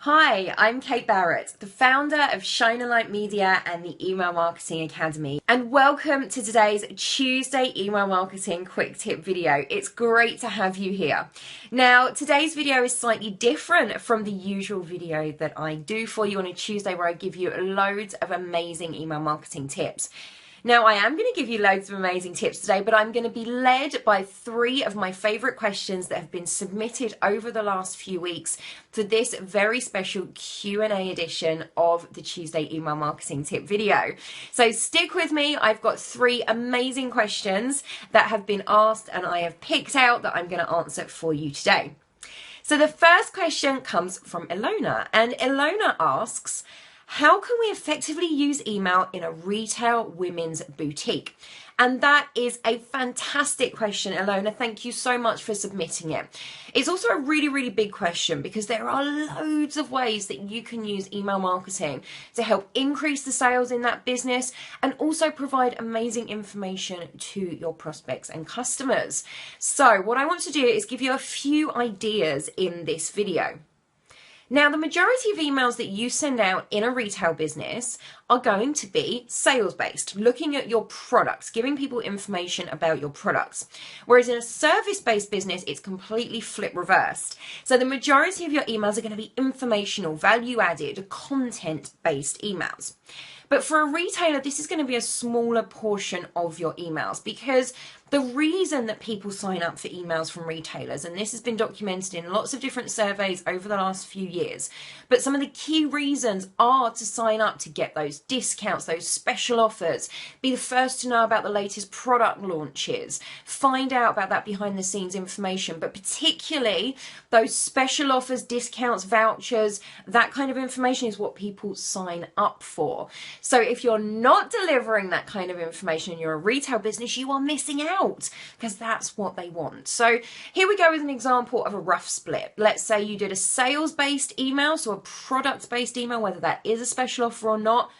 Hi, I'm Kate Barrett, the founder of Shine a Light Media and the Email Marketing Academy, and welcome to today's Tuesday Email Marketing Quick Tip video. It's great to have you here. Now, today's video is slightly different from the usual video that I do for you on a Tuesday where I give you loads of amazing email marketing tips. Now, I am going to give you loads of amazing tips today, but I'm going to be led by 3 of my favorite questions that have been submitted over the last few weeks for this very special Q&A edition of the Tuesday Email Marketing Tip video. So stick with me. I've got 3 amazing questions that have been asked and I have picked out that I'm going to answer for you today. So the first question comes from Ilona, and Ilona asks, how can we effectively use email in a retail women's boutique? And that is a fantastic question, Ilona. Thank you so much for submitting it. It's also a really, really big question because there are loads of ways that you can use email marketing to help increase the sales in that business and also provide amazing information to your prospects and customers. So what I want to do is give you a few ideas in this video. Now, the majority of emails that you send out in a retail business are going to be sales-based, looking at your products, giving people information about your products. Whereas in a service-based business, it's completely flip reversed. So the majority of your emails are going to be informational, value-added, content-based emails. But for a retailer, this is going to be a smaller portion of your emails because the reason that people sign up for emails from retailers, and this has been documented in lots of different surveys over the last few years, but some of the key reasons are to sign up to get those discounts, those special offers, be the first to know about the latest product launches, find out about that behind the scenes information, but particularly those special offers, discounts, vouchers, that kind of information is what people sign up for. So if you're not delivering that kind of information in your retail business, you are missing out because that's what they want. So here we go with an example of a rough split. Let's say you did a sales-based email, so a product-based email, whether that is a special offer or not.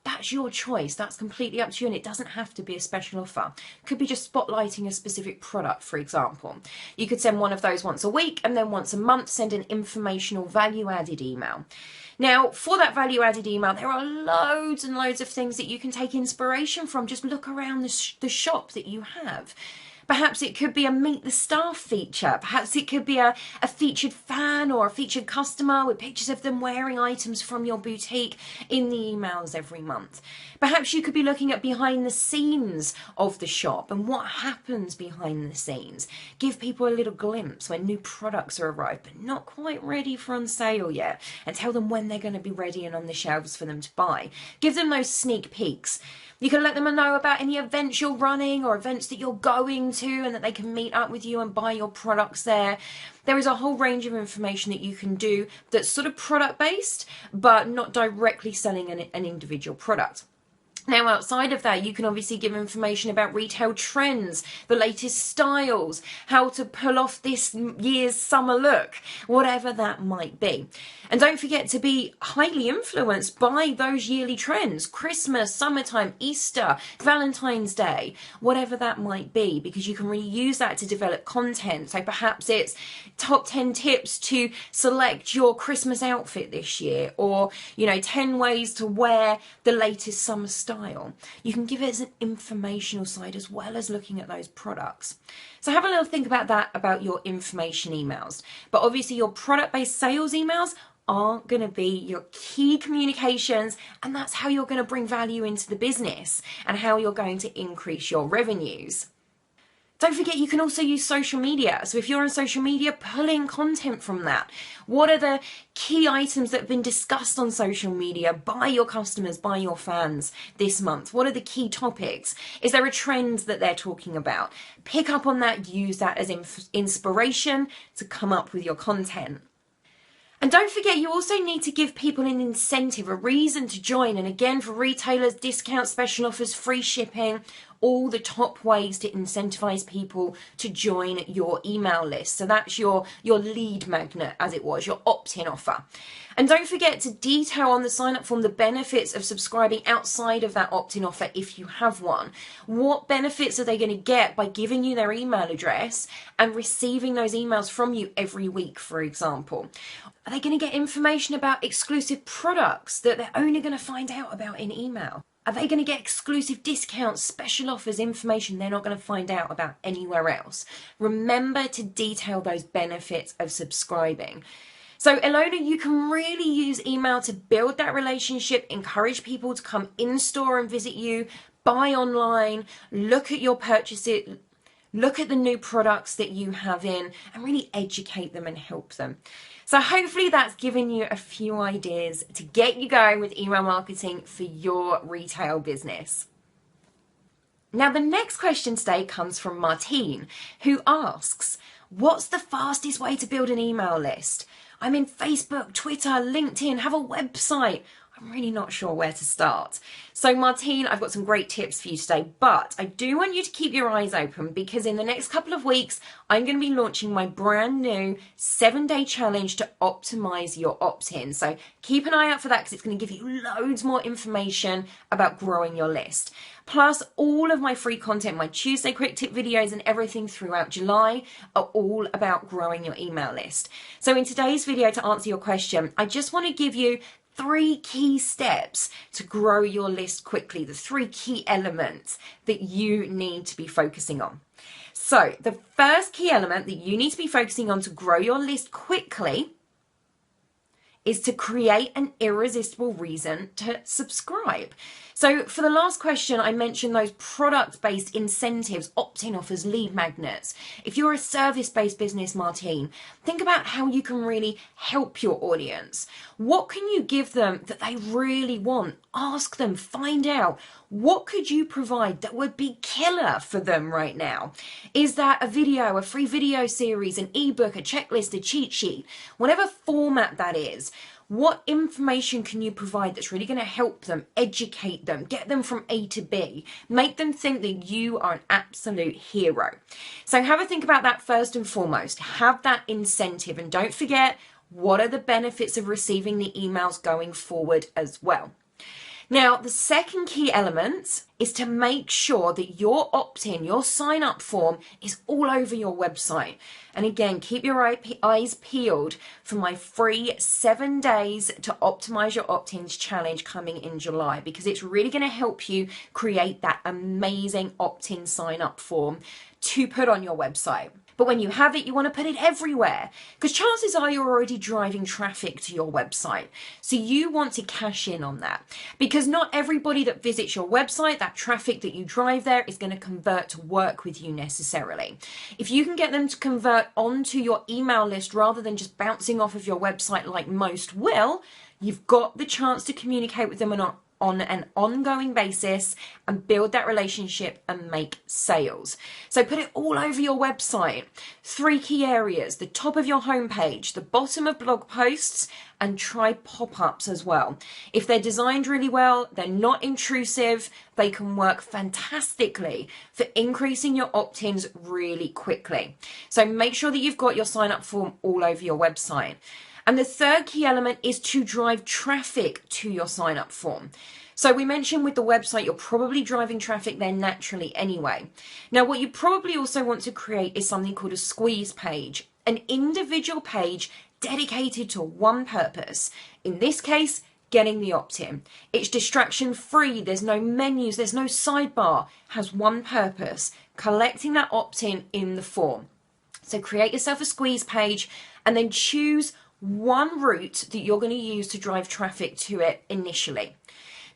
That's your choice. That's completely up to you, and it doesn't have to be a special offer. It could be just spotlighting a specific product, for example. You could send one of those once a week, and then once a month send an informational value-added email. Now, for that value-added email, there are loads and loads of things that you can take inspiration from. Just look around the shop that you have. Perhaps it could be a meet the staff feature. Perhaps it could be a featured fan or a featured customer with pictures of them wearing items from your boutique in the emails every month. Perhaps you could be looking at behind the scenes of the shop and what happens behind the scenes. Give people a little glimpse when new products are arrived but not quite ready for on sale yet, and tell them when they're going to be ready and on the shelves for them to buy. Give them those sneak peeks. You can let them know about any events you're running or events that you're going to, and that they can meet up with you and buy your products there. There is a whole range of information that you can do that's sort of product based, but not directly selling an individual product. Now, outside of that, you can obviously give information about retail trends, the latest styles, how to pull off this year's summer look, whatever that might be. And don't forget to be highly influenced by those yearly trends, Christmas, summertime, Easter, Valentine's Day, whatever that might be, because you can really use that to develop content. So perhaps it's top 10 tips to select your Christmas outfit this year, or, 10 ways to wear the latest summer style. You can give it as an informational side as well as looking at those products. So have a little think about that, about your information emails. But obviously your product-based sales emails are going to be your key communications, and that's how you're going to bring value into the business and how you're going to increase your revenues. Don't forget, you can also use social media. So if you're on social media, pull in content from that. What are the key items that have been discussed on social media by your customers, by your fans this month? What are the key topics? Is there a trend that they're talking about? Pick up on that, use that as inspiration to come up with your content. And don't forget, you also need to give people an incentive, a reason to join. And again, for retailers, discounts, special offers, free shipping, all the top ways to incentivize people to join your email list. So that's your lead magnet, as it was, your opt-in offer. And don't forget to detail on the sign-up form the benefits of subscribing outside of that opt-in offer if you have one. What benefits are they going to get by giving you their email address and receiving those emails from you every week, for example? Are they going to get information about exclusive products that they're only going to find out about in email? Are they going to get exclusive discounts, special offers, information they're not going to find out about anywhere else? Remember to detail those benefits of subscribing. So Ilona, you can really use email to build that relationship, encourage people to come in store and visit you, buy online, look at your purchases, look at the new products that you have in, and really educate them and help them. So hopefully that's given you a few ideas to get you going with email marketing for your retail business. Now the next question today comes from Martine, who asks, what's the fastest way to build an email list? I'm in Facebook, Twitter, LinkedIn, have a website. I'm really not sure where to start. So Martine, I've got some great tips for you today, but I do want you to keep your eyes open because in the next couple of weeks, I'm going to be launching my brand new 7-day challenge to optimize your opt-in. So keep an eye out for that because it's going to give you loads more information about growing your list. Plus all of my free content, my Tuesday quick tip videos and everything throughout July are all about growing your email list. So in today's video, to answer your question, I just want to give you 3 key steps to grow your list quickly, the 3 key elements that you need to be focusing on. So the first key element that you need to be focusing on to grow your list quickly is to create an irresistible reason to subscribe. So for the last question, I mentioned those product-based incentives, opt-in offers, lead magnets. If you're a service-based business, Martine, think about how you can really help your audience. What can you give them that they really want? Ask them, find out. What could you provide that would be killer for them right now? Is that a video, a free video series, an ebook, a checklist, a cheat sheet? Whatever format that is, what information can you provide that's really going to help them, educate them, get them from A to B, make them think that you are an absolute hero? So have a think about that first and foremost. Have that incentive, and don't forget, what are the benefits of receiving the emails going forward as well? Now, the second key element is to make sure that your opt-in, your sign-up form is all over your website. And again, keep your eyes peeled for my free 7 days to optimize your opt-ins challenge coming in July, because it's really going to help you create that amazing opt-in sign-up form to put on your website. But when you have it, you want to put it everywhere because chances are you're already driving traffic to your website. So you want to cash in on that because not everybody that visits your website, that traffic that you drive there, is going to convert to work with you necessarily. If you can get them to convert onto your email list rather than just bouncing off of your website like most will, you've got the chance to communicate with them on an ongoing basis and build that relationship and make sales. So put it all over your website. 3 key areas: the top of your homepage, the bottom of blog posts, and try pop-ups as well. If they're designed really well, they're not intrusive, they can work fantastically for increasing your opt-ins really quickly. So make sure that you've got your sign-up form all over your website. And the third key element is to drive traffic to your sign-up form. So we mentioned with the website, you're probably driving traffic there naturally anyway. Now, what you probably also want to create is something called a squeeze page, an individual page dedicated to one purpose. In this case, getting the opt-in. It's distraction free. There's no menus. There's no sidebar. Has one purpose: collecting that opt-in in the form. So create yourself a squeeze page and then choose one route that you're going to use to drive traffic to it initially.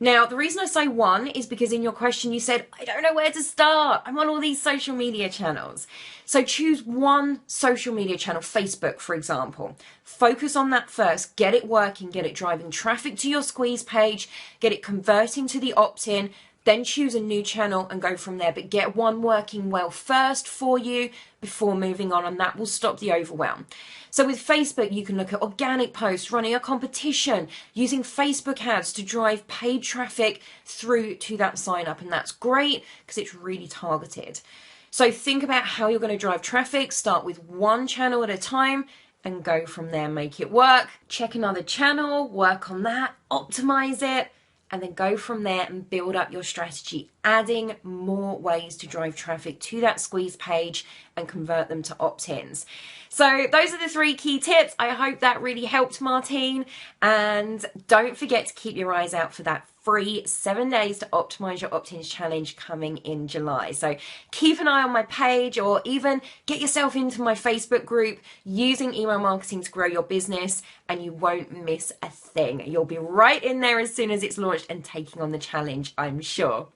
Now, the reason I say one is because in your question you said, I don't know where to start. I'm on all these social media channels. So choose one social media channel, Facebook, for example. Focus on that first. Get it working. Get it driving traffic to your squeeze page. Get it converting to the opt-in. Then choose a new channel and go from there. But get one working well first for you before moving on, and that will stop the overwhelm. So with Facebook, you can look at organic posts, running a competition, using Facebook ads to drive paid traffic through to that sign up. And that's great because it's really targeted. So think about how you're going to drive traffic. Start with one channel at a time and go from there, make it work. Check another channel, work on that, optimize it, and then go from there and build up your strategy, adding more ways to drive traffic to that squeeze page and convert them to opt-ins. So those are the 3 key tips. I hope that really helped, Martine. And don't forget to keep your eyes out for that free 7 days to optimize your opt-ins challenge coming in July. So keep an eye on my page, or even get yourself into my Facebook group, using email marketing to grow your business, and you won't miss a thing. You'll be right in there as soon as it's launched and taking on the challenge, I'm sure.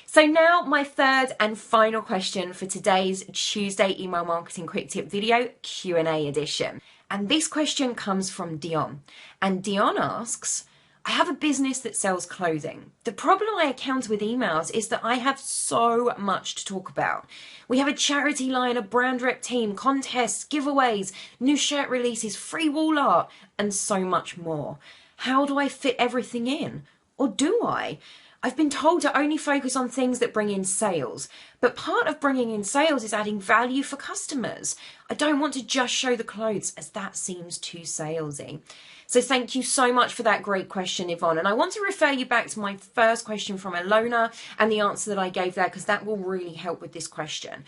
So now my third and final question for today's Tuesday Email Marketing Quick Tip video Q&A edition. And this question comes from Dion. And Dion asks, I have a business that sells clothing. The problem I encounter with emails is that I have so much to talk about. We have a charity line, a brand rep team, contests, giveaways, new shirt releases, free wall art, and so much more. How do I fit everything in? Or do I? I've been told to only focus on things that bring in sales, but part of bringing in sales is adding value for customers. I don't want to just show the clothes, as that seems too salesy. So thank you so much for that great question, Yvonne. And I want to refer you back to my first question from Alona and the answer that I gave there, because that will really help with this question.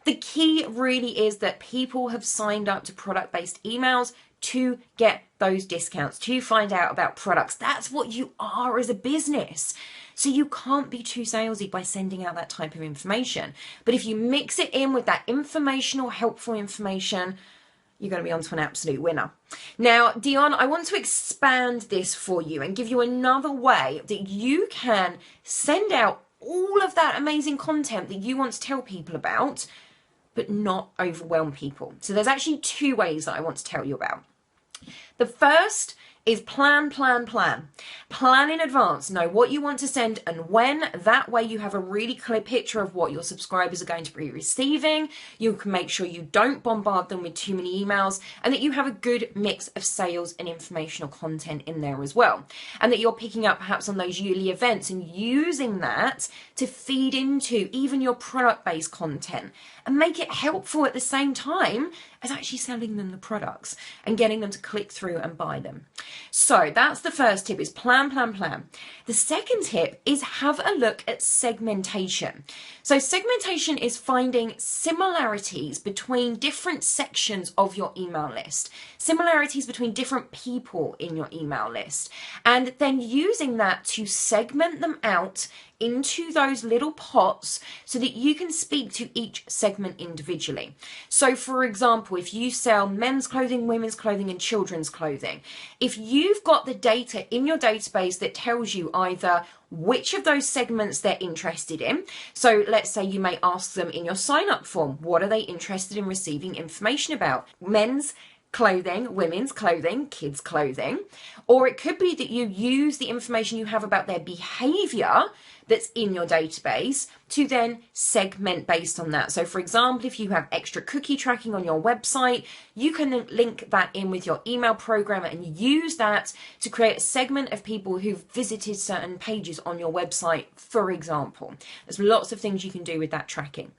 The key really is that people have signed up to product-based emails to get those discounts, to find out about products. That's what you are as a business. So you can't be too salesy by sending out that type of information. But if you mix it in with that informational, helpful information, you're going to be onto an absolute winner. Now, Dion, I want to expand this for you and give you another way that you can send out all of that amazing content that you want to tell people about, but not overwhelm people. So there's actually 2 ways that I want to tell you about. The first is plan. Plan in advance, know what you want to send and when. That way you have a really clear picture of what your subscribers are going to be receiving. You can make sure you don't bombard them with too many emails, and that you have a good mix of sales and informational content in there as well. And that you're picking up perhaps on those yearly events and using that to feed into even your product-based content and make it helpful at the same time as actually selling them the products and getting them to click through and buy them. So that's the first tip, is plan. The second tip is have a look at segmentation. So segmentation is finding similarities between different sections of your email list, similarities between different people in your email list, and then using that to segment them out into those little pots so that you can speak to each segment individually. So for example, if you sell men's clothing, women's clothing, and children's clothing, if you've got the data in your database that tells you either which of those segments they're interested in, so let's say you may ask them in your sign up form, what are they interested in receiving information about? Men's clothing, women's clothing, kids' clothing. Or it could be that you use the information you have about their behavior that's in your database to then segment based on that. So for example, if you have extra cookie tracking on your website, you can link that in with your email programmer and use that to create a segment of people who've visited certain pages on your website, for example. There's lots of things you can do with that tracking.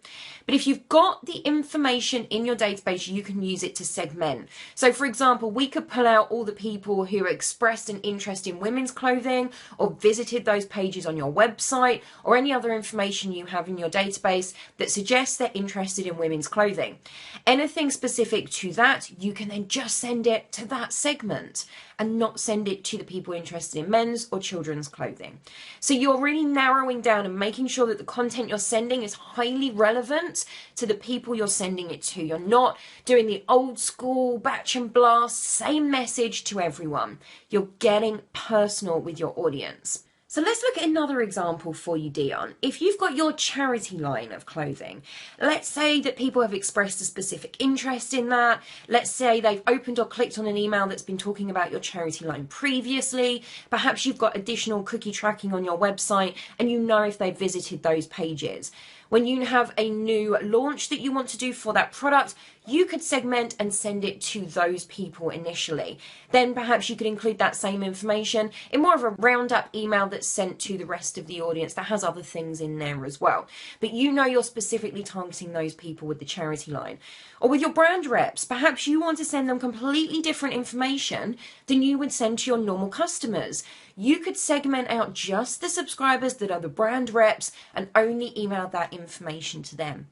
But if you've got the information in your database, you can use it to segment. So for example, we could pull out all the people who expressed an interest in women's clothing or visited those pages on your website, or any other information you have in your database that suggests they're interested in women's clothing. Anything specific to that, you can then just send it to that segment and not send it to the people interested in men's or children's clothing. So you're really narrowing down and making sure that the content you're sending is highly relevant to the people you're sending it to. You're not doing the old school batch and blast, same message to everyone. You're getting personal with your audience. So let's look at another example for you, Dion. If you've got your charity line of clothing, let's say that people have expressed a specific interest in that. Let's say they've opened or clicked on an email that's been talking about your charity line previously. Perhaps you've got additional cookie tracking on your website and you know if they've visited those pages. When you have a new launch that you want to do for that product, you could segment and send it to those people initially. Then perhaps you could include that same information in more of a roundup email that's sent to the rest of the audience that has other things in there as well. But you know you're specifically targeting those people with the charity line. Or with your brand reps, perhaps you want to send them completely different information than you would send to your normal customers. You could segment out just the subscribers that are the brand reps and only email that information to them.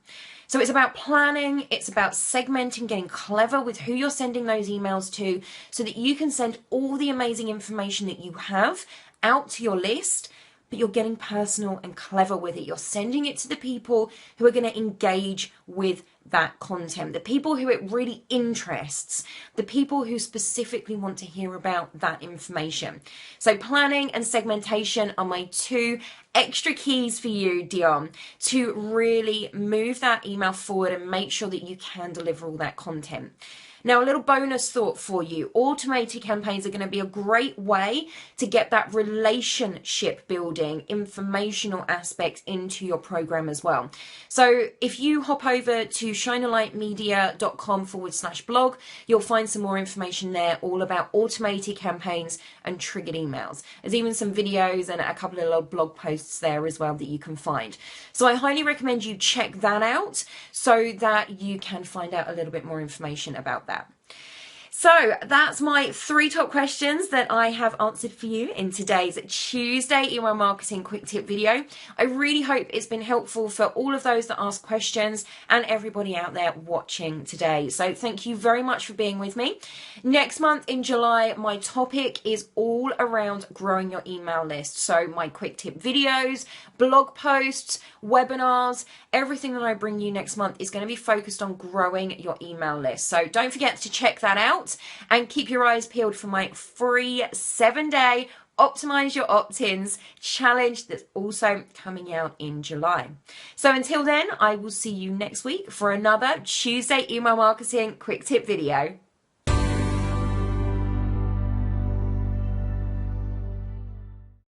So it's about planning, it's about segmenting, getting clever with who you're sending those emails to so that you can send all the amazing information that you have out to your list, but you're getting personal and clever with it. You're sending it to the people who are going to engage with that content, the people who it really interests, the people who specifically want to hear about that information. So planning and segmentation are my two extra keys for you, Dion, to really move that email forward and make sure that you can deliver all that content. Now, a little bonus thought for you. Automated campaigns are going to be a great way to get that relationship building, informational aspect into your program as well. So if you hop over to shinerlightmedia.com/blog, you'll find some more information there all about automated campaigns and triggered emails. There's even some videos and a couple of little blog posts there as well that you can find. So I highly recommend you check that out so that you can find out a little bit more information about that. So that's my 3 top questions that I have answered for you in today's Tuesday email marketing quick tip video. I really hope it's been helpful for all of those that ask questions and everybody out there watching today. So thank you very much for being with me. Next month in July, my topic is all around growing your email list. So my quick tip videos, blog posts, webinars, everything that I bring you next month is going to be focused on growing your email list. So don't forget to check that out. And keep your eyes peeled for my free 7-day Optimise Your Opt Ins challenge that's also coming out in July. So until then, I will see you next week for another Tuesday email marketing quick tip video.